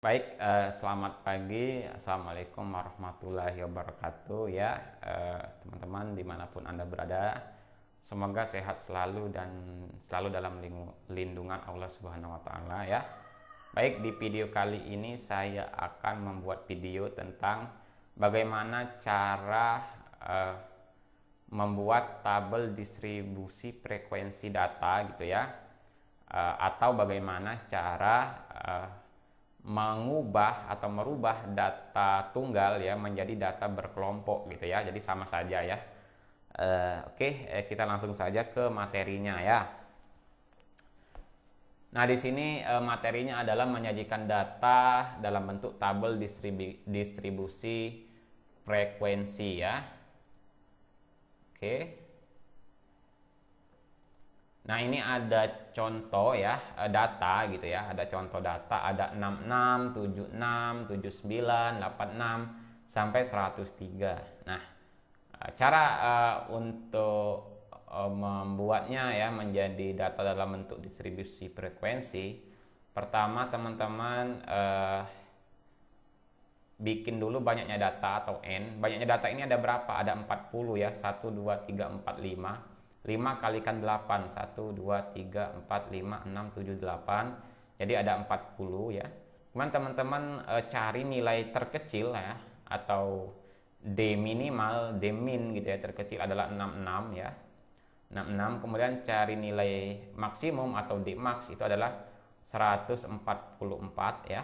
Baik, selamat pagi. Assalamualaikum warahmatullahi wabarakatuh ya, teman-teman dimanapun Anda berada. Semoga sehat selalu dan selalu dalam lindungan Allah Subhanahu wa Ta'ala ya. Baik, di video kali ini saya akan membuat video tentang bagaimana cara membuat tabel distribusi frekuensi data gitu ya, atau bagaimana cara mengubah atau merubah data tunggal ya menjadi data berkelompok gitu ya, jadi sama saja ya. Kita langsung saja ke materinya ya. Nah, di sini materinya adalah menyajikan data dalam bentuk tabel distribusi frekuensi ya. Nah, ini ada contoh ya, data gitu ya. Ada contoh data, ada 66, 76, 79, 86 sampai 103. Nah, cara untuk membuatnya ya menjadi data dalam bentuk distribusi frekuensi. Pertama, teman-teman bikin dulu banyaknya data atau N. Banyaknya data ini ada berapa? Ada 40 ya. 1 2 3 4 5. 5 kalikan 8, 1, 2, 3, 4, 5, 6, 7, 8. Jadi ada 40 ya. Kemudian teman-teman cari nilai terkecil ya, atau D minimal, D min gitu ya, terkecil adalah 66 ya. 66, kemudian cari nilai maksimum atau D max itu adalah 144 ya.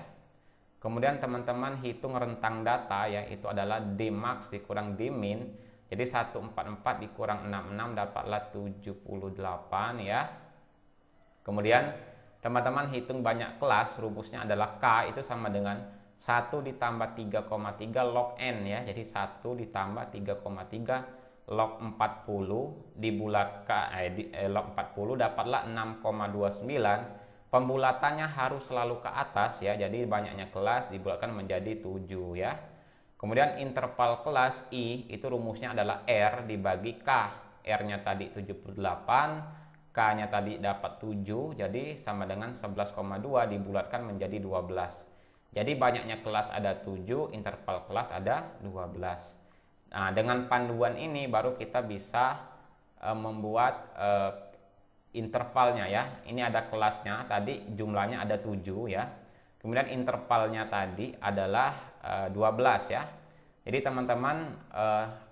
Kemudian teman-teman hitung rentang data ya, itu adalah D max dikurang D min. Jadi 144 dikurang 66 dapatlah 78 ya. Kemudian teman-teman hitung banyak kelas, rumusnya adalah K itu sama dengan 1 ditambah 3,3 log N ya. Jadi 1 ditambah 3,3 log 40 dibulatkan log 40 dapatlah 6,29. Pembulatannya harus selalu ke atas ya. Jadi banyaknya kelas dibulatkan menjadi 7 ya. Kemudian interval kelas I itu rumusnya adalah R dibagi K. R-nya tadi 78, K-nya tadi dapat 7, jadi sama dengan 11,2 dibulatkan menjadi 12. Jadi banyaknya kelas ada 7, interval kelas ada 12. Nah, dengan panduan ini baru kita bisa membuat intervalnya ya. Ini ada kelasnya, tadi jumlahnya ada 7 ya. Kemudian intervalnya tadi adalah 12 ya. Jadi teman-teman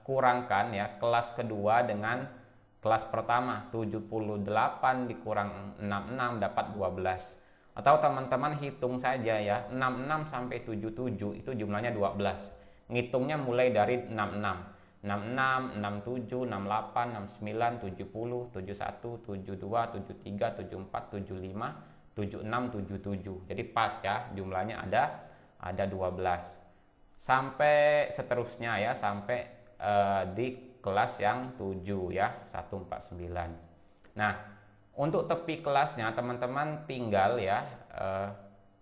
kurangkan ya kelas kedua dengan kelas pertama. 78 dikurang 66 dapat 12. Atau teman-teman hitung saja ya, 66 sampai 77 itu jumlahnya 12. Ngitungnya mulai dari 66. 66, 67, 68, 69, 70, 71, 72, 73, 74, 75, 76, 77. Jadi pas ya, jumlahnya ada 12. Sampai seterusnya ya, sampai di kelas yang 7 ya, 149. Nah, untuk tepi kelasnya teman-teman tinggal ya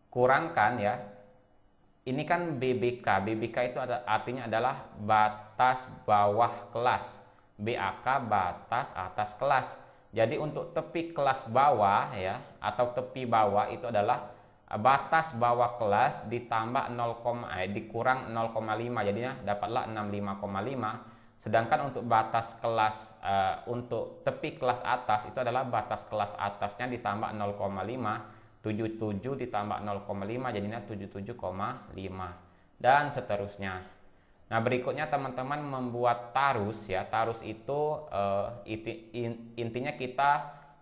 kurangkan ya. Ini kan BBK. BBK itu artinya adalah batas bawah kelas. BAK batas atas kelas. Jadi untuk tepi kelas bawah ya, atau tepi bawah itu adalah batas bawah kelas ditambah dikurang 0,5, jadinya dapatlah 65,5. Sedangkan untuk batas kelas untuk tepi kelas atas itu adalah batas kelas atasnya ditambah 0,5. 77 ditambah 0,5 jadinya 77,5 dan seterusnya. Nah, berikutnya teman-teman membuat tarus ya. Tarus itu intinya kita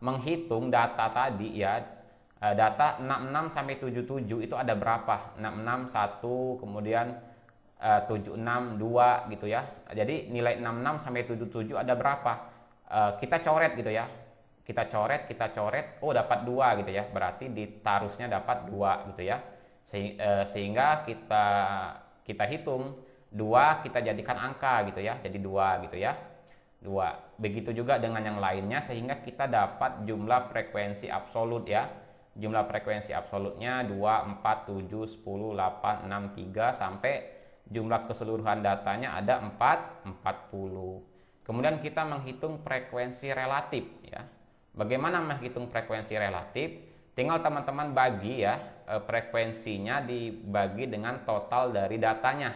menghitung data tadi ya. Data 66 sampai 77 itu ada berapa? 66 1, kemudian 76 2 gitu ya. Jadi nilai 66 sampai 77 ada berapa? Kita coret gitu ya. Kita coret, oh dapat 2 gitu ya. Berarti di tarusnya dapat 2 gitu ya. Sehingga kita hitung 2 kita jadikan angka gitu ya. Jadi 2 gitu ya. 2. Begitu juga dengan yang lainnya sehingga kita dapat jumlah frekuensi absolut ya. Jumlah frekuensi absolutnya 2, 4, 7, 10, 8, 6, 3 sampai jumlah keseluruhan datanya ada 40. Kemudian kita menghitung frekuensi relatif ya. Bagaimana menghitung frekuensi relatif? Tinggal teman-teman bagi ya, frekuensinya dibagi dengan total dari datanya.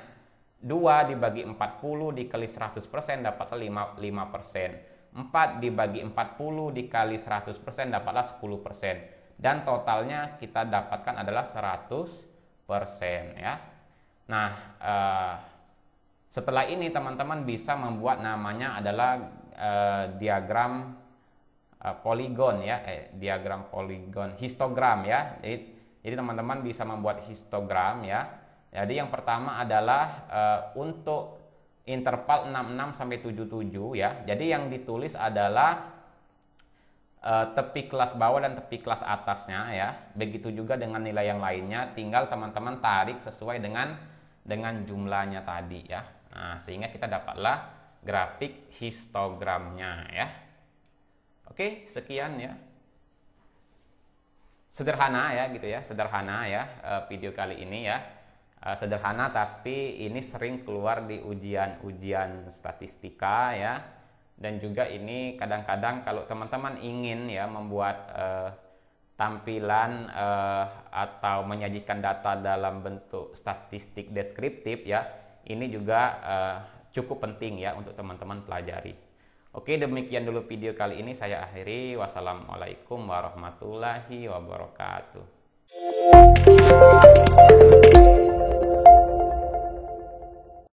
2 dibagi 40 dikali 100% dapatlah 5%. 4 dibagi 40 dikali 100% dapatlah 10%. Dan totalnya kita dapatkan adalah 100% ya. Nah, setelah ini teman-teman bisa membuat namanya adalah diagram poligon ya, diagram poligon, histogram ya. Jadi teman-teman bisa membuat histogram ya. Jadi yang pertama adalah untuk interval 66 sampai 77 ya. Jadi yang ditulis adalah tepi kelas bawah dan tepi kelas atasnya ya. Begitu juga dengan nilai yang lainnya, tinggal teman-teman tarik sesuai dengan jumlahnya tadi ya. Nah, sehingga kita dapatlah grafik histogramnya ya. Oke, sekian ya. Sederhana ya gitu ya, sederhana ya video kali ini ya. Sederhana tapi ini sering keluar di ujian-ujian statistika ya. Dan juga ini kadang-kadang kalau teman-teman ingin ya membuat tampilan atau menyajikan data dalam bentuk statistik deskriptif ya, ini juga cukup penting ya untuk teman-teman pelajari. Oke, demikian dulu video kali ini, saya akhiri. Wassalamualaikum warahmatullahi wabarakatuh.